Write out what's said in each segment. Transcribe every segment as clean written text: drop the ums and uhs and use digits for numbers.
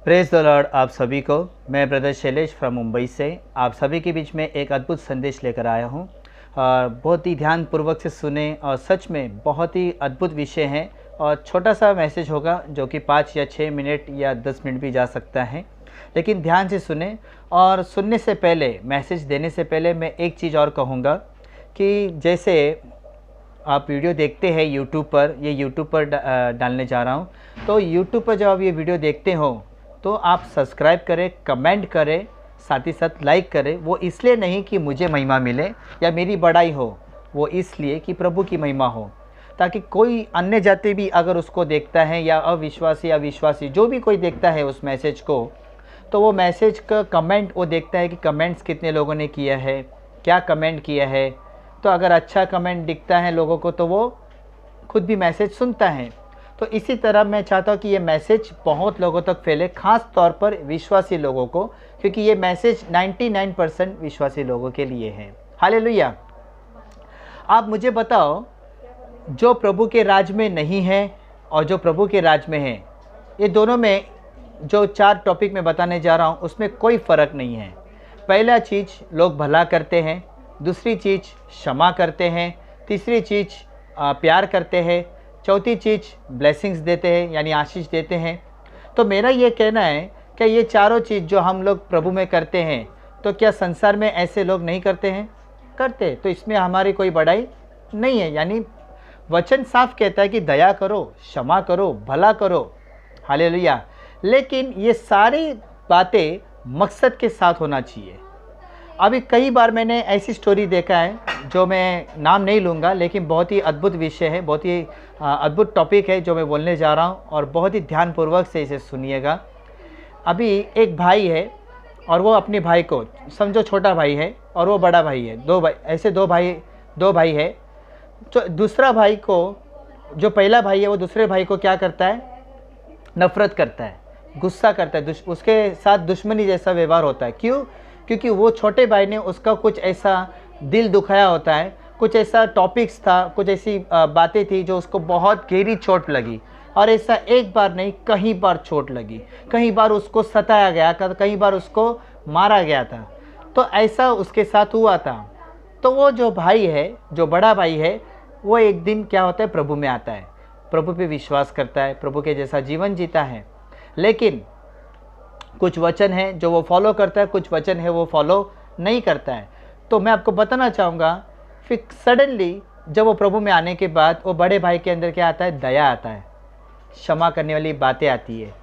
Praise the Lord. आप सभी को मैं ब्रदर शैलेश फ्रॉम मुंबई से आप सभी के बीच में एक अद्भुत संदेश लेकर आया हूँ। और बहुत ही ध्यानपूर्वक से सुने और सच में बहुत ही अद्भुत विषय है। और छोटा सा मैसेज होगा जो कि 5 या 6 मिनट या 10 मिनट भी जा सकता है, लेकिन ध्यान से सुने। और सुनने से पहले, मैसेज देने से पहले मैं एक चीज़ और कहूँगा कि जैसे आप वीडियो देखते हैं यूट्यूब पर, ये यूट्यूब पर डालने जा रहा हूँ, तो यूट्यूब पर जब आप ये वीडियो देखते हो तो आप सब्सक्राइब करें, कमेंट करें, साथ ही साथ लाइक करें। वो इसलिए नहीं कि मुझे महिमा मिले या मेरी बड़ाई हो, वो इसलिए कि प्रभु की महिमा हो, ताकि कोई अन्य जाति भी अगर उसको देखता है या अविश्वासी या विश्वासी जो भी कोई देखता है उस मैसेज को, तो वो मैसेज का कमेंट वो देखता है कि कमेंट्स कितने लोगों ने किया है, क्या कमेंट किया है। तो अगर अच्छा कमेंट दिखता है लोगों को तो वो खुद भी मैसेज सुनता है। तो इसी तरह मैं चाहता हूँ कि ये मैसेज बहुत लोगों तक फैले, ख़ास तौर पर विश्वासी लोगों को, क्योंकि ये मैसेज 99% विश्वासी लोगों के लिए है। हालेलुया। आप मुझे बताओ, जो प्रभु के राज में नहीं है और जो प्रभु के राज में है, ये दोनों में जो 4 टॉपिक मैं बताने जा रहा हूँ उसमें कोई फ़र्क नहीं है। पहला चीज़, लोग भला करते हैं। दूसरी चीज़, क्षमा करते हैं। तीसरी चीज़, प्यार करते हैं। चौथी चीज़, ब्लेसिंग्स देते हैं यानी आशीष देते हैं। तो मेरा ये कहना है कि ये चारों चीज़ जो हम लोग प्रभु में करते हैं, तो क्या संसार में ऐसे लोग नहीं करते हैं? करते। तो इसमें हमारी कोई बड़ाई नहीं है। यानी वचन साफ कहता है कि दया करो, क्षमा करो, भला करो। हालेलुया। लेकिन ये सारी बातें मकसद के साथ होना चाहिए। अभी कई बार मैंने ऐसी स्टोरी देखा है, जो मैं नाम नहीं लूँगा, लेकिन बहुत ही अद्भुत विषय है, बहुत ही अद्भुत टॉपिक है जो मैं बोलने जा रहा हूँ, और बहुत ही ध्यानपूर्वक से इसे सुनिएगा। अभी एक भाई है और वो अपने भाई को, समझो छोटा भाई है और वो बड़ा भाई है, दो भाई, ऐसे दो भाई है। तो दूसरा भाई को, जो पहला भाई है वो दूसरे भाई को क्या करता है? नफ़रत करता है, गुस्सा करता है, उसके साथ दुश्मनी जैसा व्यवहार होता है। क्यों? क्योंकि वो छोटे भाई ने उसका कुछ ऐसा दिल दुखाया होता है, कुछ ऐसा टॉपिक्स था, कुछ ऐसी बातें थी जो उसको बहुत गहरी चोट लगी। और ऐसा एक बार नहीं, कई बार चोट लगी, कई बार उसको सताया गया, कई बार उसको मारा गया था। तो ऐसा उसके साथ हुआ था। तो वो जो भाई है, जो बड़ा भाई है, वो एक दिन क्या होता है, प्रभु में आता है, प्रभु पे विश्वास करता है, प्रभु के जैसा जीवन जीता है। लेकिन कुछ वचन है जो वो फॉलो करता है, कुछ वचन है वो फॉलो नहीं करता है। तो मैं आपको बताना चाहूँगा, फिर सडनली जब वो प्रभु में आने के बाद वो बड़े भाई के अंदर क्या आता है? दया आता है, क्षमा करने वाली बातें आती है,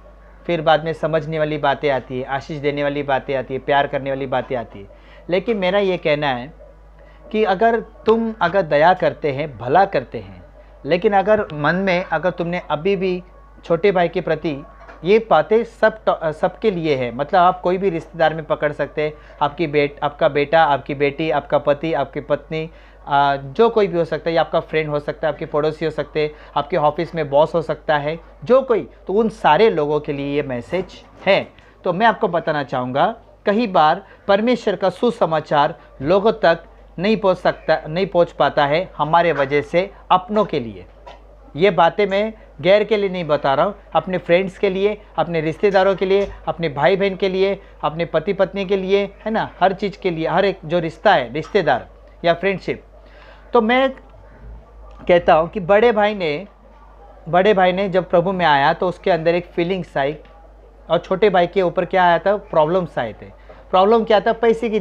फिर बाद में समझने वाली बातें आती है, आशीष देने वाली बातें आती है, प्यार करने वाली बातें आती है। लेकिन मेरा ये कहना है कि अगर दया करते हैं, भला करते हैं, लेकिन अगर मन में अगर तुमने अभी भी छोटे भाई के प्रति, ये बातें सबके लिए है, मतलब आप कोई भी रिश्तेदार में पकड़ सकते हैं, आपका बेटा, आपकी बेटी, आपका पति, आपकी पत्नी, जो कोई भी हो सकता है, या आपका फ्रेंड हो सकता है, आपके पड़ोसी हो सकते हैं, आपके ऑफिस में बॉस हो सकता है, जो कोई, तो उन सारे लोगों के लिए ये मैसेज है। तो मैं आपको बताना चाहूँगा, कई बार परमेश्वर का सुसमाचार लोगों तक नहीं पहुँच पाता है हमारे वजह से, अपनों के लिए। ये बातें मैं गैर के लिए नहीं बता रहा हूँ, अपने फ्रेंड्स के लिए, अपने रिश्तेदारों के लिए, अपने भाई बहन के लिए, अपने पति पत्नी के लिए, है ना, हर चीज़ के लिए, हर एक जो रिश्ता है, रिश्तेदार या फ्रेंडशिप। तो मैं कहता हूँ कि बड़े भाई ने जब प्रभु में आया तो उसके अंदर एक फीलिंग्स आई, और छोटे भाई के ऊपर क्या आया था? प्रॉब्लम्स आए थे। प्रॉब्लम क्या था? पैसे की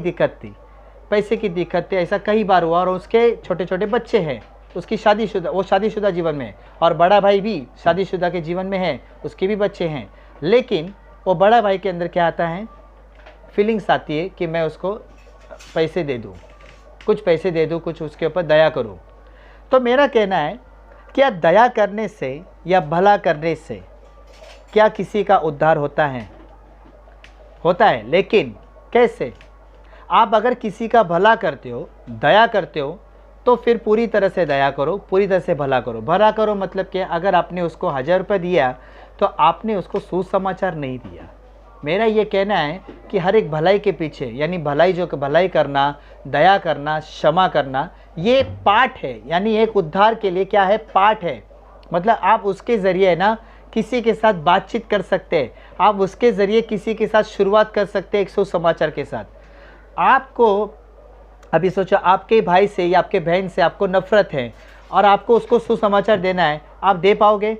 दिक्कत थी। ऐसा कई बार हुआ। और उसके छोटे छोटे बच्चे हैं, उसकी शादीशुदा जीवन में है, और बड़ा भाई भी शादीशुदा के जीवन में है, उसके भी बच्चे हैं। लेकिन वो बड़ा भाई के अंदर क्या आता है? फीलिंग्स आती है कि मैं उसको पैसे दे दूँ, कुछ पैसे दे दूँ, कुछ उसके ऊपर दया करूँ। तो मेरा कहना है, क्या दया करने से या भला करने से क्या किसी का उद्धार होता है? होता है, लेकिन कैसे? आप अगर किसी का भला करते हो, दया करते हो, तो फिर पूरी तरह से दया करो, पूरी तरह से भला करो। भला करो मतलब क्या? अगर आपने उसको 1000 रुपये दिया तो आपने उसको सुसमाचार नहीं दिया। मेरा ये कहना है कि हर एक भलाई के पीछे, यानी भलाई करना, दया करना, क्षमा करना, ये पार्ट है, यानी एक उद्धार के लिए क्या है? पार्ट है। मतलब आप उसके ज़रिए है ना किसी के साथ बातचीत कर सकते हैं, आप उसके ज़रिए किसी के साथ शुरुआत कर सकते हैं एक सुसमाचार के साथ। आपको अभी सोचो, आपके भाई से या आपके बहन से आपको नफ़रत है और आपको उसको सुसमाचार देना है, आप दे पाओगे?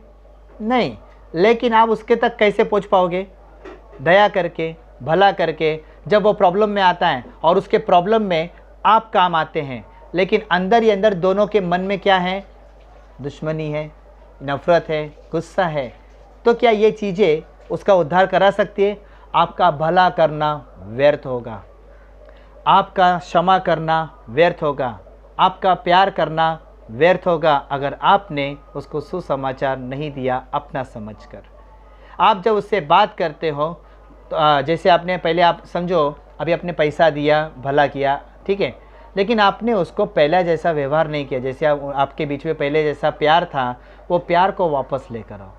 नहीं। लेकिन आप उसके तक कैसे पहुंच पाओगे? दया करके, भला करके। जब वो प्रॉब्लम में आता है और उसके प्रॉब्लम में आप काम आते हैं, लेकिन अंदर ही अंदर दोनों के मन में क्या है? दुश्मनी है, नफ़रत है, गुस्सा है। तो क्या ये चीज़ें उसका उद्धार करा सकती है? आपका भला करना व्यर्थ होगा, आपका क्षमा करना व्यर्थ होगा, आपका प्यार करना व्यर्थ होगा, अगर आपने उसको सुसमाचार नहीं दिया अपना समझकर। आप जब उससे बात करते हो तो जैसे आपने पहले, आप समझो अभी आपने पैसा दिया, भला किया, ठीक है, लेकिन आपने उसको पहला जैसा व्यवहार नहीं किया, जैसे आपके बीच में पहले जैसा प्यार था, वो प्यार को वापस लेकर आओ।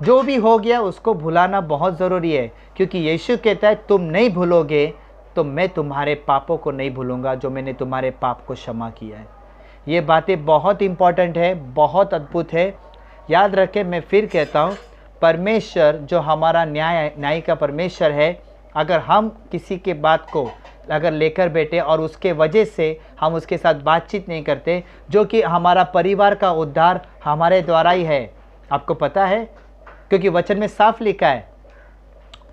जो भी हो गया उसको भुलाना बहुत ज़रूरी है, क्योंकि यीशु कहता है तुम नहीं भूलोगे तो मैं तुम्हारे पापों को नहीं भूलूंगा जो मैंने तुम्हारे पाप को क्षमा किया है। ये बातें बहुत इम्पॉर्टेंट है, बहुत अद्भुत है। याद रखें, मैं फिर कहता हूँ, परमेश्वर जो हमारा न्याय का परमेश्वर है, अगर हम किसी के बात को अगर लेकर बैठे और उसके वजह से हम उसके साथ बातचीत नहीं करते, जो कि हमारा परिवार का उद्धार हमारे द्वारा ही है। आपको पता है, क्योंकि वचन में साफ लिखा है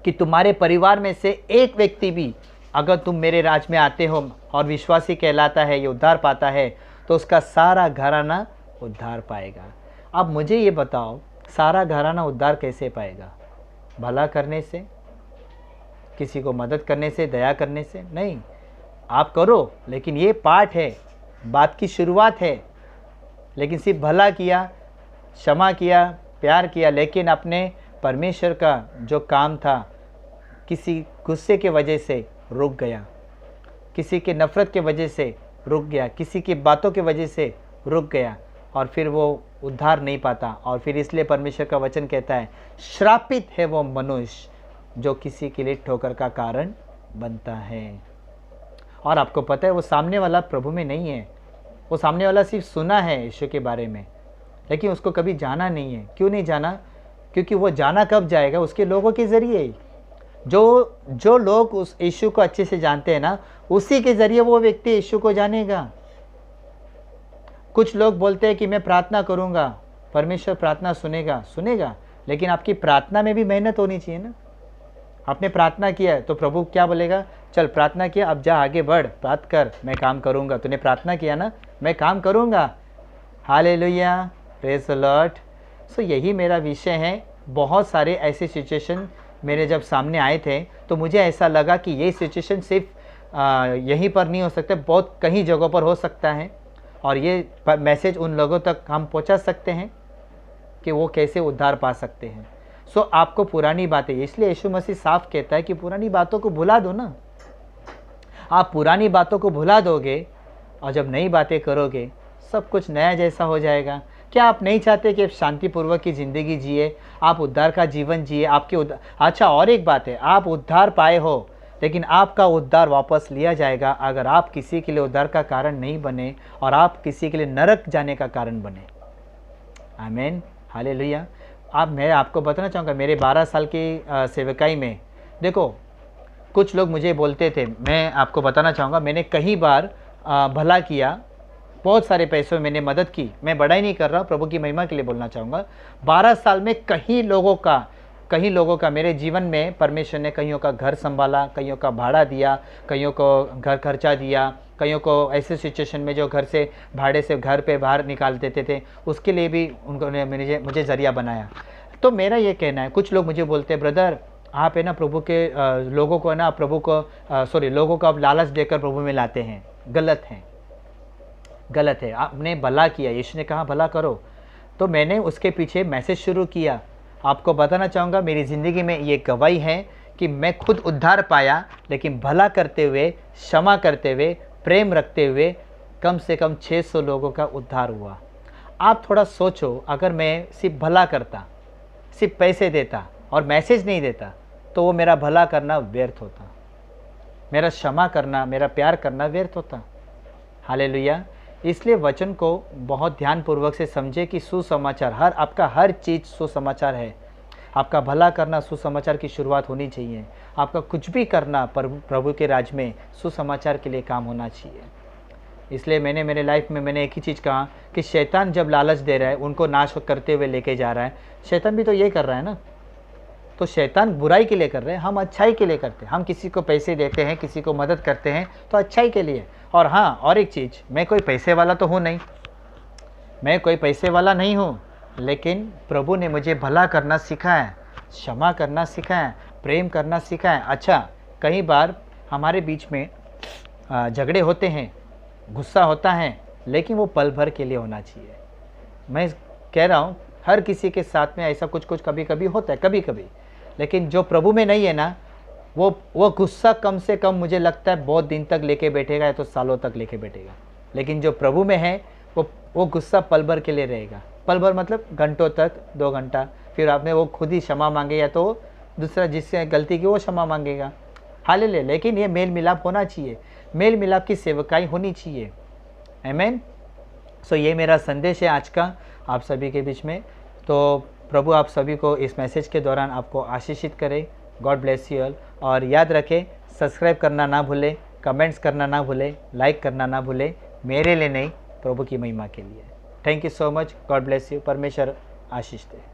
कि तुम्हारे परिवार में से एक व्यक्ति भी अगर तुम मेरे राज में आते हो और विश्वासी कहलाता है, ये उद्धार पाता है, तो उसका सारा घराना उद्धार पाएगा। अब मुझे ये बताओ, सारा घराना उद्धार कैसे पाएगा? भला करने से, किसी को मदद करने से, दया करने से? नहीं। आप करो, लेकिन ये पार्ट है, बात की शुरुआत है। लेकिन सिर्फ भला किया, क्षमा किया, प्यार किया, लेकिन अपने परमेश्वर का जो काम था किसी गुस्से के वजह से रुक गया, किसी के नफ़रत के वजह से रुक गया, किसी की बातों की वजह से रुक गया, और फिर वो उद्धार नहीं पाता। और फिर इसलिए परमेश्वर का वचन कहता है, श्रापित है वो मनुष्य जो किसी के लिए ठोकर का कारण बनता है। और आपको पता है, वो सामने वाला प्रभु में नहीं है, वो सामने वाला सिर्फ सुना है यीशु के बारे में, लेकिन उसको कभी जाना नहीं है। क्यों नहीं जाना? क्योंकि वो जाना कब जाएगा? उसके लोगों के ज़रिए। जो लोग उस यीशु को अच्छे से जानते हैं ना, उसी के ज़रिए वो व्यक्ति यीशु को जानेगा। कुछ लोग बोलते हैं कि मैं प्रार्थना करूँगा, परमेश्वर प्रार्थना सुनेगा, लेकिन आपकी प्रार्थना में भी मेहनत होनी चाहिए ना। आपने प्रार्थना किया है तो प्रभु क्या बोलेगा? चल प्रार्थना किया, अब जा आगे बढ़, बात कर, मैं काम करूँगा। तूने प्रार्थना किया ना, मैं काम करूँगा। Hallelujah, praise the Lord. So यही मेरा विषय है। बहुत सारे ऐसे सिचुएशन मेरे जब सामने आए थे, तो मुझे ऐसा लगा कि ये सिचुएशन सिर्फ यहीं पर नहीं हो सकता, बहुत कहीं जगहों पर हो सकता है। और ये मैसेज उन लोगों तक हम पहुंचा सकते हैं कि वो कैसे उद्धार पा सकते हैं। सो आपको पुरानी बातें, इसलिए यीशु मसीह साफ कहता है कि पुरानी बातों को भुला दो ना। आप पुरानी बातों को भुला दोगे और जब नई बातें करोगे, सब कुछ नया जैसा हो जाएगा। क्या आप नहीं चाहते कि आप शांतिपूर्वक की ज़िंदगी जिए, आप उद्धार का जीवन जिए? अच्छा, और एक बात है, आप उद्धार पाए हो, लेकिन आपका उद्धार वापस लिया जाएगा अगर आप किसी के लिए उद्धार का कारण नहीं बने और आप किसी के लिए नरक जाने का कारण बने। आमीन, हालेलुया। मैं आपको बताना चाहूँगा, मेरे 12 साल की सेवकाई में देखो, कुछ लोग मुझे बोलते थे, मैं आपको बताना चाहूँगा, मैंने कई बार भला किया, बहुत सारे पैसों में मैंने मदद की। मैं बड़ा ही नहीं कर रहा, प्रभु की महिमा के लिए बोलना चाहूँगा। 12 साल में कई लोगों का मेरे जीवन में परमेश्वर ने कईयों का घर संभाला, कईयों का भाड़ा दिया, कईयों को घर खर्चा दिया, कईयों को ऐसे सिचुएशन में जो घर से भाड़े से घर पे बाहर निकाल देते थे, उसके लिए भी उन्होंने मुझे ज़रिया बनाया। तो मेरा ये कहना है, कुछ लोग मुझे बोलते हैं, ब्रदर आप है ना प्रभु के लोगों को ना लोगों को आप लालच देकर प्रभु में लाते हैं। गलत है। आपने भला किया, यीशु ने कहा भला करो, तो मैंने उसके पीछे मैसेज शुरू किया। आपको बताना चाहूँगा, मेरी ज़िंदगी में ये गवाही है कि मैं खुद उद्धार पाया, लेकिन भला करते हुए, क्षमा करते हुए, प्रेम रखते हुए कम से कम 600 लोगों का उद्धार हुआ। आप थोड़ा सोचो, अगर मैं सिर्फ भला करता, सिर्फ पैसे देता और मैसेज नहीं देता, तो वो मेरा भला करना व्यर्थ होता, मेरा क्षमा करना, मेरा प्यार करना व्यर्थ होता। हालेलुया। इसलिए वचन को बहुत ध्यानपूर्वक से समझे कि सुसमाचार, आपका हर चीज़ सुसमाचार है। आपका भला करना सुसमाचार की शुरुआत होनी चाहिए। आपका कुछ भी करना प्रभु के राज में सुसमाचार के लिए काम होना चाहिए। इसलिए मैंने मेरे लाइफ में मैंने एक ही चीज़ कहा कि शैतान जब लालच दे रहा है, उनको नाश करते हुए लेके जा रहा है, शैतान भी तो ये कर रहा है ना। तो शैतान बुराई के लिए कर रहे हैं, हम अच्छाई के लिए करते हैं। हम किसी को पैसे देते हैं, किसी को मदद करते हैं तो अच्छाई के लिए। और हाँ, और एक चीज़, मैं कोई पैसे वाला तो हूँ नहीं, मैं कोई पैसे वाला नहीं हूँ, लेकिन प्रभु ने मुझे भला करना सिखाया, क्षमा करना सिखाया, प्रेम करना सिखाया। अच्छा, कई बार हमारे बीच में झगड़े होते हैं, गुस्सा होता है, लेकिन वो पल भर के लिए होना चाहिए। मैं कह रहा हूँ हर किसी के साथ में ऐसा कुछ कभी कभी होता है, कभी कभी, लेकिन जो प्रभु में नहीं है ना, वो गुस्सा कम से कम मुझे लगता है बहुत दिन तक लेके बैठेगा, या तो सालों तक लेके बैठेगा। लेकिन जो प्रभु में है वो गुस्सा पल भर के लिए रहेगा। पल भर मतलब घंटों तक, 2 घंटा, फिर आपने वो खुद ही क्षमा मांगे, या तो दूसरा जिससे गलती की वो क्षमा मांगेगा। हालेलुया। लेकिन ये मेल मिलाप होना चाहिए, मेल मिलाप की सेवकाई होनी चाहिए। आमीन। सो ये मेरा संदेश है आज का आप सभी के बीच में। तो प्रभु आप सभी को इस मैसेज के दौरान आपको आशीषित करे। God bless you all. और याद रखें, सब्सक्राइब करना ना भूलें, कमेंट्स करना ना भूलें, लाइक करना ना भूलें, मेरे लिए नहीं, प्रभु की महिमा के लिए। Thank you so much. God bless you. परमेश्वर आशीष दे।